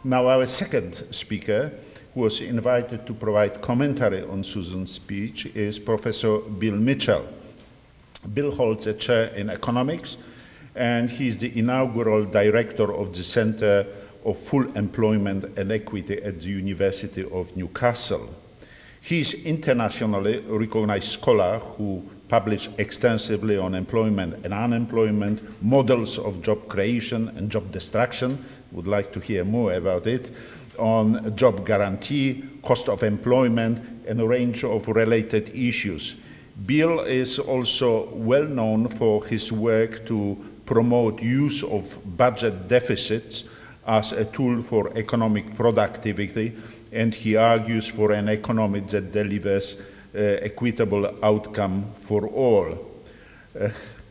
Now, our second speaker, who was invited to provide commentary on Susan's speech, is Professor Bill Mitchell. Bill holds a chair in economics, and he's the inaugural director of the Center of Full Employment and Equity at the University of Newcastle. He's internationally recognized scholar who published extensively on employment and unemployment, models of job creation and job destruction. Would like to hear more about it, on job guarantee, cost of employment, and a range of related issues. Bill is also well known for his work to promote use of budget deficits as a tool for economic productivity, and he argues for an economy that delivers equitable outcome for all.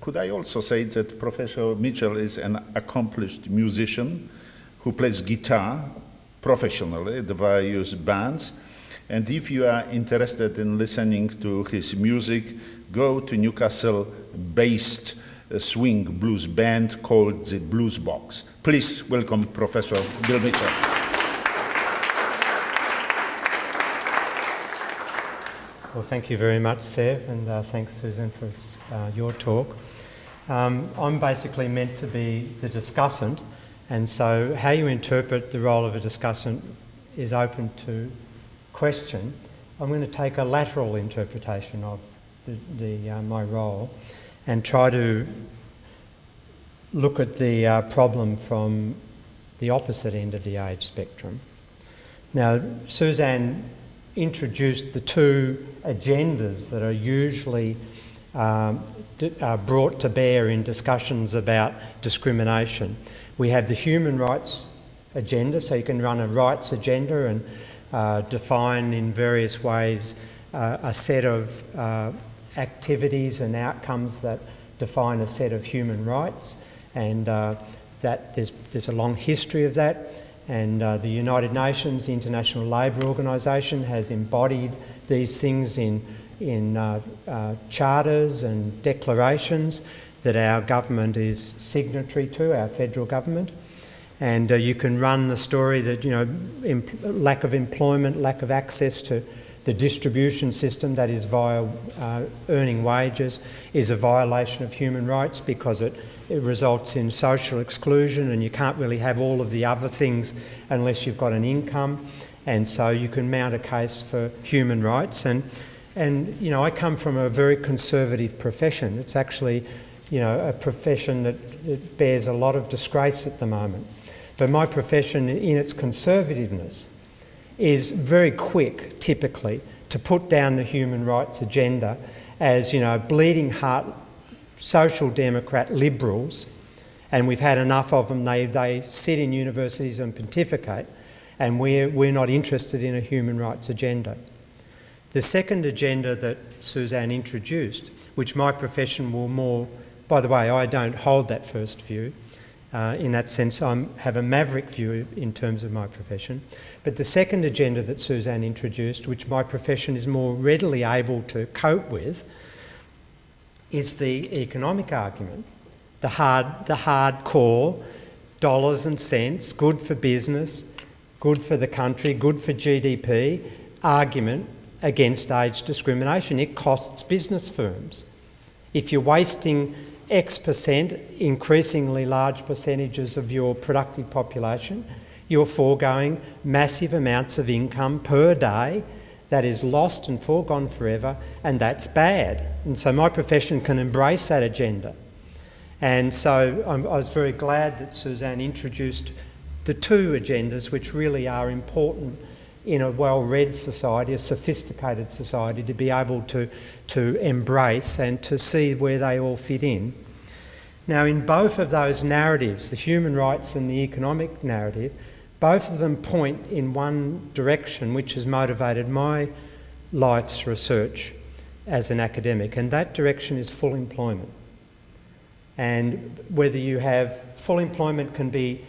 Could I also say that Professor Mitchell is an accomplished musician who plays guitar professionally at various bands, and if you are interested in listening to his music, go to Newcastle-based swing blues band called the Blues Box. Please welcome Professor Bill Mitchell. Well, thank you very much, Sev, and thanks, Susan, for your talk. I'm basically meant to be the discussant, and so how you interpret the role of a discussant is open to question. I'm going to take a lateral interpretation of my role and try to look at the problem from the opposite end of the age spectrum. Now, Suzanne introduced the two agendas that are usually brought to bear in discussions about discrimination. We have the human rights agenda, so you can run a rights agenda and define in various ways a set of activities and outcomes that define a set of human rights, and that there's a long history of that. And the United Nations, the International Labour Organisation, has embodied these things in charters and declarations that our government is signatory to, our federal government. And you can run the story that, lack of employment, lack of access to the distribution system, that is via earning wages, is a violation of human rights because it results in social exclusion, and you can't really have all of the other things unless you've got an income. And so you can mount a case for human rights. And I come from a very conservative profession. It's actually, a profession that bears a lot of disgrace at the moment. But my profession, in its conservativeness, is very quick, typically, to put down the human rights agenda as, bleeding heart social democrat liberals, and we've had enough of them. They sit in universities and pontificate, and we're not interested in a human rights agenda. The second agenda that Suzanne introduced, which my profession will more, by the way, I don't hold that first view. In that sense, I have a maverick view in terms of my profession. But the second agenda that Suzanne introduced, which my profession is more readily able to cope with, is the economic argument, the hardcore dollars and cents, good for business, good for the country, good for GDP argument against age discrimination. It costs business firms. If you're wasting X percent, increasingly large percentages of your productive population, you're foregoing massive amounts of income per day that is lost and foregone forever, and that's bad. And so my profession can embrace that agenda. And so I was very glad that Suzanne introduced the two agendas which really are important in a well-read society, a sophisticated society, to be able to embrace and to see where they all fit in. Now, in both of those narratives, the human rights and the economic narrative, both of them point in one direction, which has motivated my life's research as an academic, and that direction is full employment. And whether you have full employment can be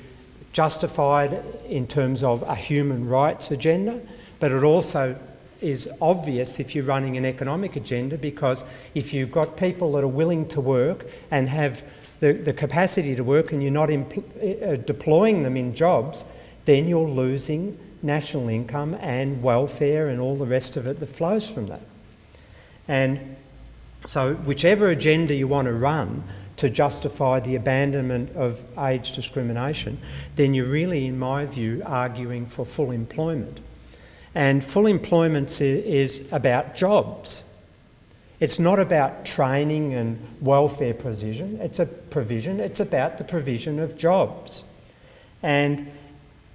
justified in terms of a human rights agenda, but it also is obvious if you're running an economic agenda, because if you've got people that are willing to work and have the capacity to work and you're not deploying them in jobs, then you're losing national income and welfare and all the rest of it that flows from that. And so whichever agenda you want to run to justify the abandonment of age discrimination, then you're really, in my view, arguing for full employment. And full employment is about jobs. It's not about training and welfare provision. It's about the provision of jobs. And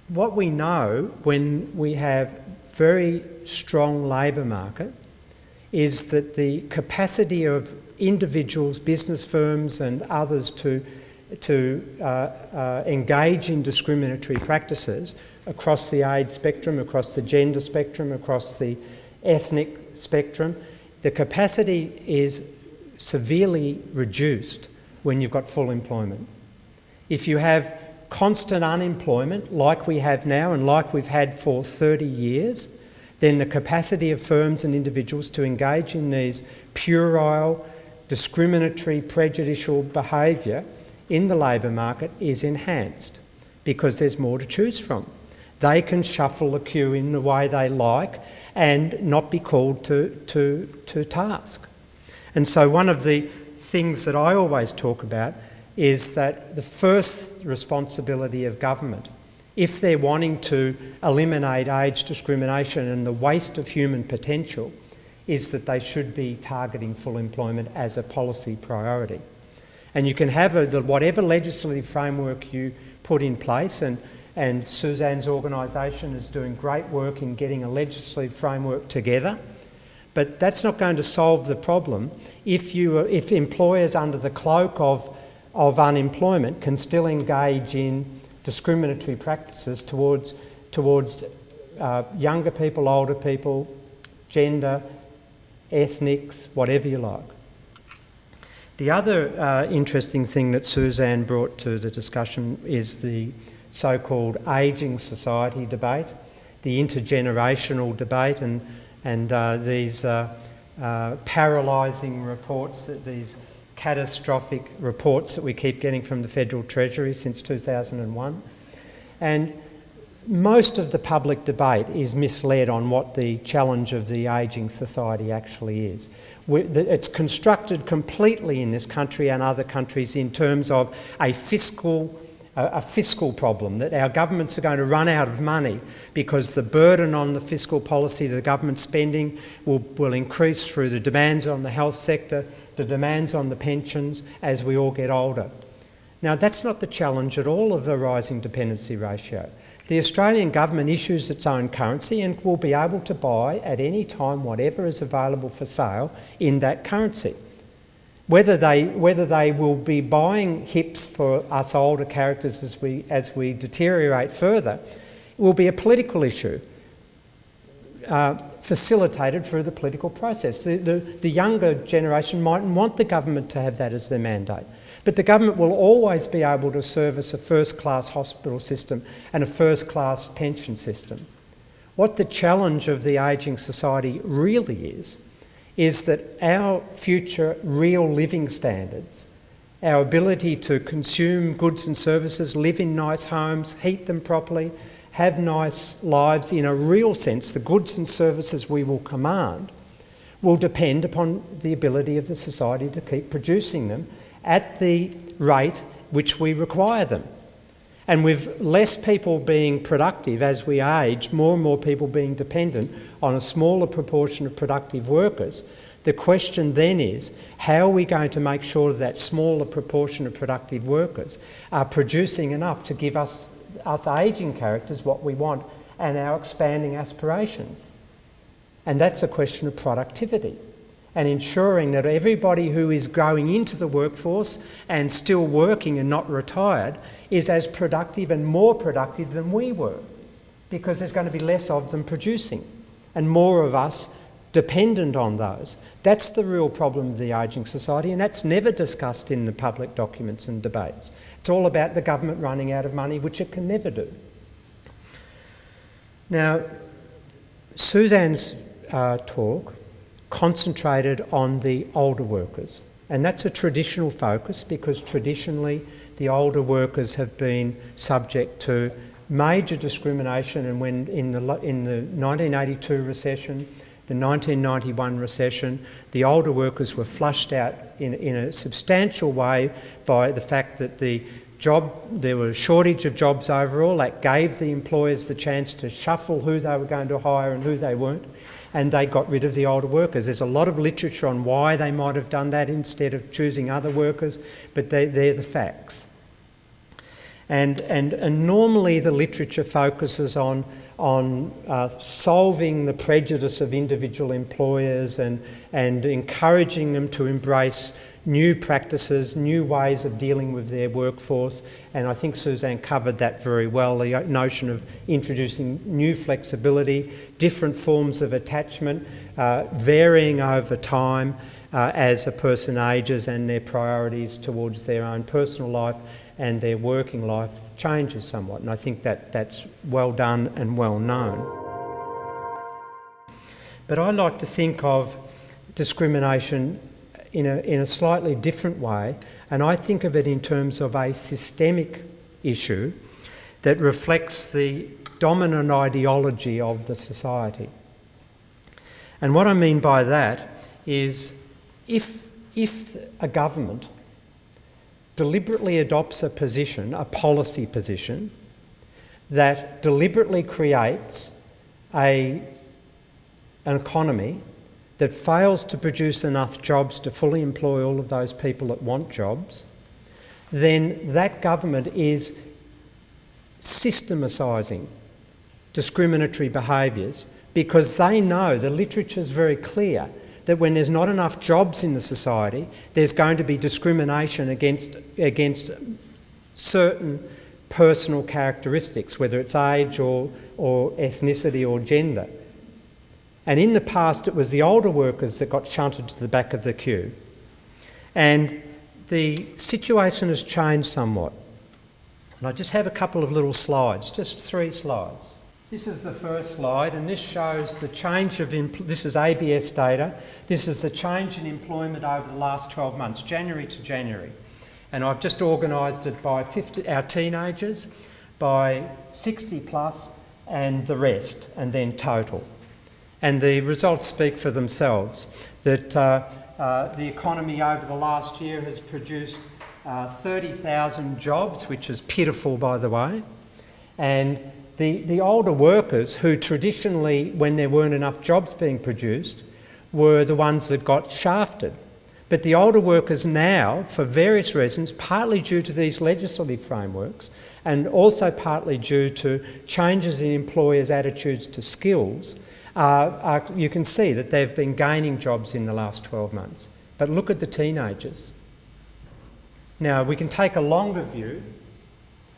what we know when we have very strong labour market is that the capacity of individuals, business firms and others to engage in discriminatory practices across the age spectrum, across the gender spectrum, across the ethnic spectrum, the capacity is severely reduced when you've got full employment. If you have constant unemployment like we have now and like we've had for 30 years, then the capacity of firms and individuals to engage in these puerile, discriminatory, prejudicial behaviour in the labour market is enhanced because there's more to choose from. They can shuffle the queue in the way they like and not be called to task. And so one of the things that I always talk about is that the first responsibility of government, if they're wanting to eliminate age discrimination and the waste of human potential, is that they should be targeting full employment as a policy priority. And you can have whatever legislative framework you put in place, and Suzanne's organisation is doing great work in getting a legislative framework together, but that's not going to solve the problem if employers under the cloak of unemployment can still engage in discriminatory practices towards younger people, older people, gender, ethnics, whatever you like. The other interesting thing that Suzanne brought to the discussion is the so-called ageing society debate, the intergenerational debate, and these paralysing reports, these catastrophic reports that we keep getting from the Federal Treasury since 2001. And most of the public debate is misled on what the challenge of the ageing society actually is. It's constructed completely in this country and other countries in terms of a fiscal problem, that our governments are going to run out of money because the burden on the fiscal policy, the government spending will increase through the demands on the health sector, the demands on the pensions as we all get older. Now, that's not the challenge at all of the rising dependency ratio. The Australian government issues its own currency and will be able to buy at any time whatever is available for sale in that currency. Whether they will be buying hips for us older characters as we deteriorate further will be a political issue facilitated through the political process. The younger generation mightn't want the government to have that as their mandate, but the government will always be able to service a first-class hospital system and a first-class pension system. What the challenge of the ageing society really is that our future real living standards, our ability to consume goods and services, live in nice homes, heat them properly, have nice lives in a real sense, the goods and services we will command, will depend upon the ability of the society to keep producing them at the rate which we require them. And with less people being productive as we age, more and more people being dependent on a smaller proportion of productive workers, the question then is, how are we going to make sure that smaller proportion of productive workers are producing enough to give us ageing characters what we want and our expanding aspirations? And that's a question of productivity and ensuring that everybody who is going into the workforce and still working and not retired is as productive and more productive than we were, because there's going to be less of them producing and more of us dependent on those. That's the real problem of the ageing society, and that's never discussed in the public documents and debates. It's all about the government running out of money, which it can never do. Now, Suzanne's talk concentrated on the older workers, and that's a traditional focus because traditionally the older workers have been subject to major discrimination, and when in the 1982 recession, the 1991 recession, the older workers were flushed out in a substantial way by the fact that there was a shortage of jobs overall. That gave the employers the chance to shuffle who they were going to hire and who they weren't, and they got rid of the older workers. There's a lot of literature on why they might have done that instead of choosing other workers, but they're the facts. And normally the literature focuses on solving the prejudice of individual employers and encouraging them to embrace new practices, new ways of dealing with their workforce. And I think Suzanne covered that very well, the notion of introducing new flexibility, different forms of attachment, varying over time as a person ages and their priorities towards their own personal life and their working life changes somewhat. And I think that's well done and well known. But I like to think of discrimination in a slightly different way, and I think of it in terms of a systemic issue that reflects the dominant ideology of the society. And what I mean by that is if a government deliberately adopts a position, a policy position, that deliberately creates an economy that fails to produce enough jobs to fully employ all of those people that want jobs, then that government is systematising discriminatory behaviours, because they know, the literature is very clear, that when there's not enough jobs in the society, there's going to be discrimination against certain personal characteristics, whether it's age or ethnicity or gender. And in the past, it was the older workers that got shunted to the back of the queue. And the situation has changed somewhat. And I just have a couple of little slides, just 3 slides. This is the first slide, and this shows the change of... this is ABS data. This is the change in employment over the last 12 months, January to January. And I've just organised it by our teenagers, by 60 plus, and the rest, and then total. And the results speak for themselves, that the economy over the last year has produced 30,000 jobs, which is pitiful, by the way. And the older workers, who traditionally, when there weren't enough jobs being produced, were the ones that got shafted. But the older workers now, for various reasons, partly due to these legislative frameworks and also partly due to changes in employers' attitudes to skills, you can see that they've been gaining jobs in the last 12 months. But look at the teenagers. Now, we can take a longer view,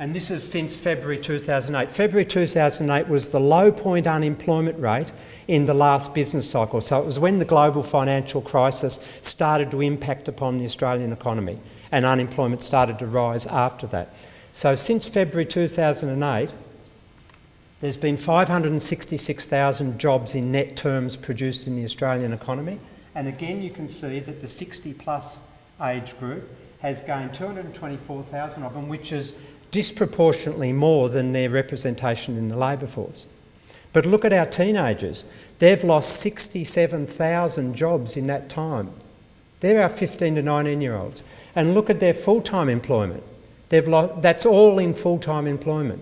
and this is since February 2008. February 2008 was the low point unemployment rate in the last business cycle. So it was when the global financial crisis started to impact upon the Australian economy, and unemployment started to rise after that. So since February 2008, there's been 566,000 jobs in net terms produced in the Australian economy. And again, you can see that the 60 plus age group has gained 224,000 of them, which is disproportionately more than their representation in the labour force. But look at our teenagers. They've lost 67,000 jobs in that time. They're our 15 to 19-year-olds. And look at their full-time employment. That's all in full-time employment.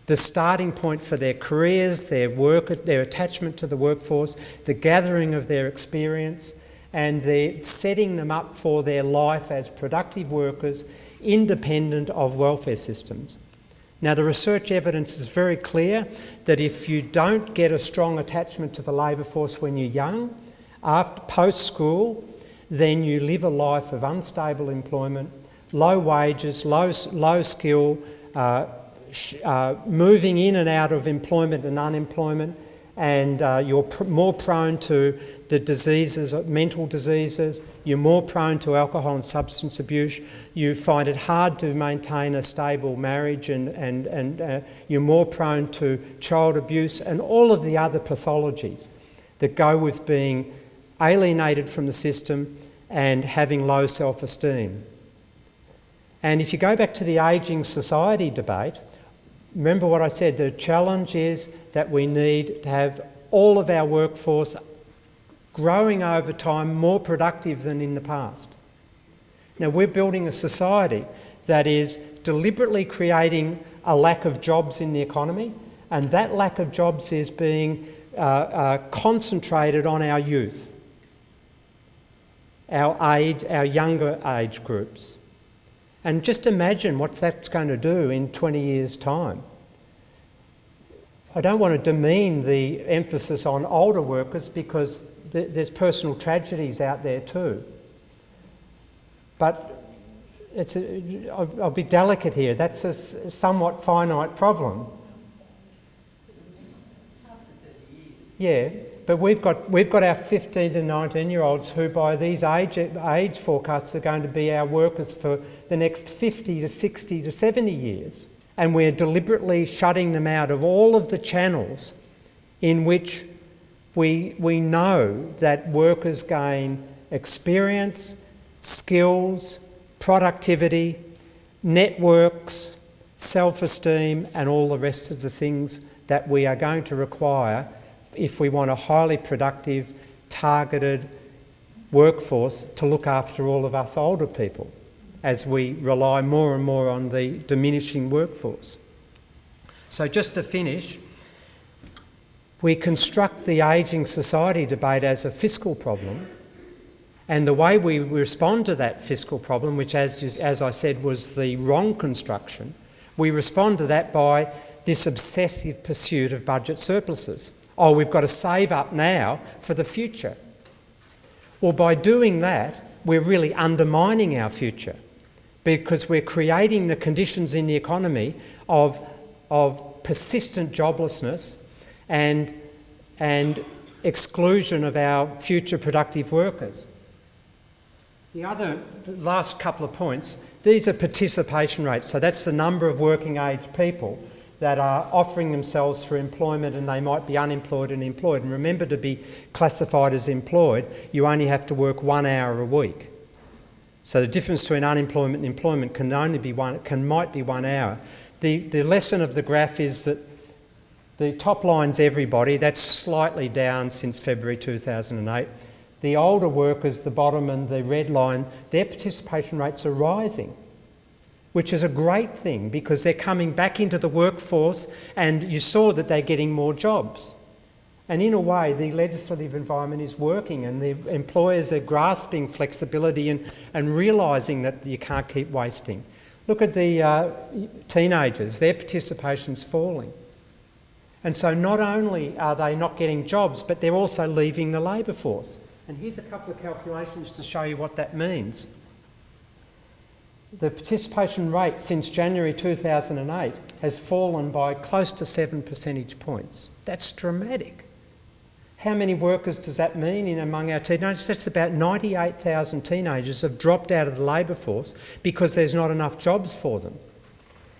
The starting point for their careers, their work, their attachment to the workforce, the gathering of their experience, and the setting them up for their life as productive workers, independent of welfare systems. Now, the research evidence is very clear that if you don't get a strong attachment to the labour force when you're young, post-school, then you live a life of unstable employment, low wages, low skill, moving in and out of employment and unemployment, and you're more prone to the diseases, mental diseases, you're more prone to alcohol and substance abuse, you find it hard to maintain a stable marriage, and you're more prone to child abuse and all of the other pathologies that go with being alienated from the system and having low self-esteem. And if you go back to the ageing society debate, remember what I said, the challenge is that we need to have all of our workforce growing over time, more productive than in the past. Now, we're building a society that is deliberately creating a lack of jobs in the economy, and that lack of jobs is being concentrated on our youth, our younger age groups. And just imagine what that's going to do in 20 years' time. I don't want to demean the emphasis on older workers because there's personal tragedies out there too. But I'll be delicate here. That's a somewhat finite problem. Yeah, but we've got our 15 to 19-year-olds who, by these age forecasts, are going to be our workers for the next 50 to 60 to 70 years. And we're deliberately shutting them out of all of the channels in which we know that workers gain experience, skills, productivity, networks, self-esteem, and all the rest of the things that we are going to require if we want a highly productive, targeted workforce to look after all of us older people, as we rely more and more on the diminishing workforce. So just to finish, we construct the ageing society debate as a fiscal problem, and the way we respond to that fiscal problem, which as I said was the wrong construction, we respond to that by this obsessive pursuit of budget surpluses. Oh, we've got to save up now for the future. Well, by doing that, we're really undermining our future because we're creating the conditions in the economy of persistent joblessness and exclusion of our future productive workers. The last couple of points, these are participation rates. So that's the number of working age people that are offering themselves for employment, and they might be unemployed and employed. And remember, to be classified as employed, you only have to work 1 hour a week. So the difference between unemployment and employment might be 1 hour. The lesson of the graph is that the top line's everybody. That's slightly down since February 2008. The older workers, the bottom and the red line, their participation rates are rising, which is a great thing because they're coming back into the workforce, and you saw that they're getting more jobs. And in a way, the legislative environment is working, and the employers are grasping flexibility and realising that you can't keep wasting. Look at the teenagers, their participation's falling. And so not only are they not getting jobs, but they're also leaving the labour force. And here's a couple of calculations to show you what that means. The participation rate since January 2008 has fallen by close to 7 percentage points. That's dramatic. How many workers does that mean among our teenagers? That's about 98,000 teenagers have dropped out of the labour force because there's not enough jobs for them.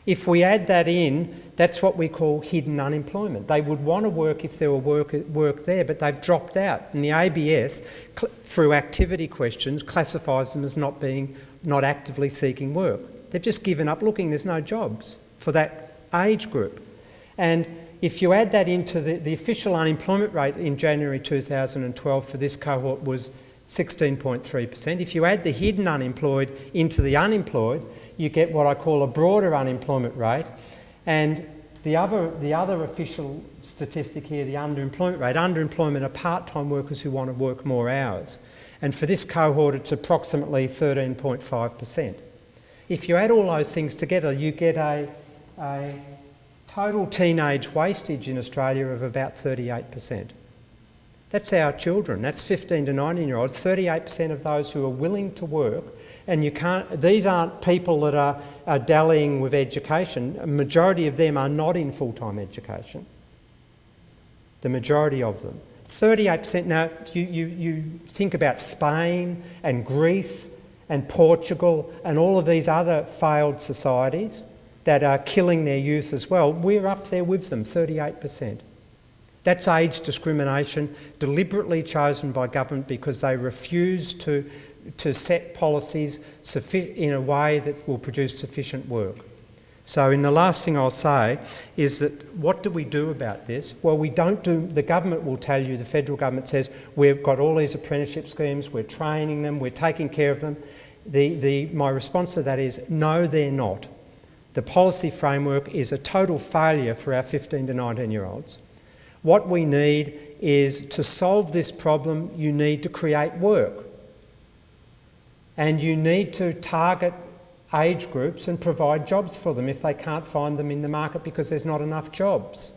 If we add that in, that's what we call hidden unemployment. They would want to work if there were work there, but they've dropped out. And the ABS, through activity questions, classifies them as not actively seeking work. They've just given up looking. There's no jobs for that age group. And if you add that into the official unemployment rate in January 2012 for this cohort was 16.3%. If you add the hidden unemployed into the unemployed, you get what I call a broader unemployment rate. And the other official statistic here, the underemployment rate. Underemployment are part-time workers who want to work more hours. And for this cohort, it's approximately 13.5%. If you add all those things together, you get a total teenage wastage in Australia of about 38%. That's our children. That's 15 to 19-year-olds. 38% of those who are willing to work. And these aren't people that are dallying with education. A majority of them are not in full-time education. The majority of them. 38%. Now, you think about Spain and Greece and Portugal and all of these other failed societies that are killing their youth as well. We're up there with them, 38%. That's age discrimination, deliberately chosen by government because they refuse to set policies in a way that will produce sufficient work. So in the last thing I'll say is that what do we do about this? Well, we don't do, the government will tell you, the federal government says, we've got all these apprenticeship schemes, we're training them, we're taking care of them. My response to that is, no, they're not. The policy framework is a total failure for our 15 to 19-year-olds. What we need is, to solve this problem, you need to create work. And you need to target age groups and provide jobs for them if they can't find them in the market because there's not enough jobs.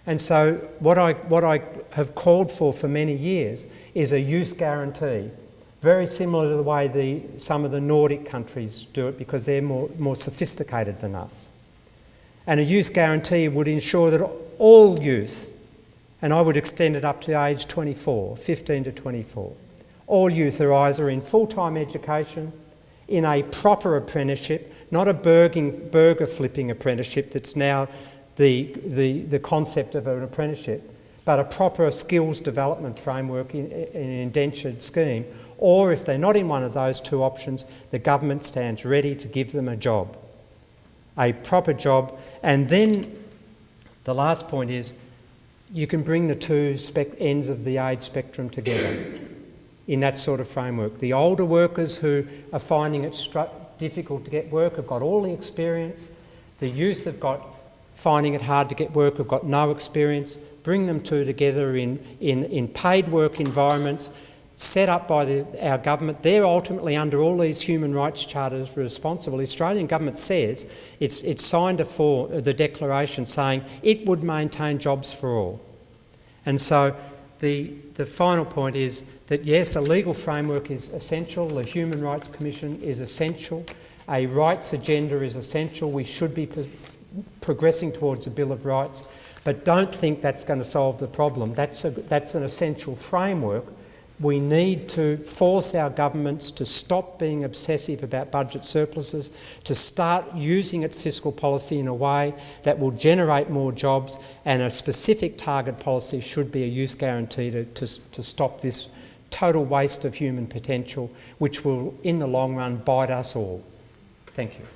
And so what I have called for many years is a youth guarantee, very similar to the way some of the Nordic countries do it because they're more sophisticated than us. And a youth guarantee would ensure that all youth, and I would extend it up to age 24, 15 to 24, all youth are either in full-time education, in a proper apprenticeship, not a burger flipping apprenticeship that's now the concept of an apprenticeship, but a proper skills development framework in an indentured scheme. Or if they're not in one of those two options, the government stands ready to give them a job, a proper job. And then the last point is, you can bring the two ends of the age spectrum together in that sort of framework. The older workers who are finding it difficult to get work have got all the experience. The youth have got finding it hard to get work, have got no experience. Bring them two together in paid work environments set up by our government. They're ultimately, under all these human rights charters, responsible. The Australian government says it's signed the declaration saying it would maintain jobs for all. And so the final point is that yes, a legal framework is essential, the Human Rights Commission is essential, a rights agenda is essential, we should be progressing towards a Bill of Rights, but don't think that's going to solve the problem. That's an essential framework. We need to force our governments to stop being obsessive about budget surpluses, to start using its fiscal policy in a way that will generate more jobs, and a specific target policy should be a youth guarantee to stop this total waste of human potential, which will, in the long run, bite us all. Thank you.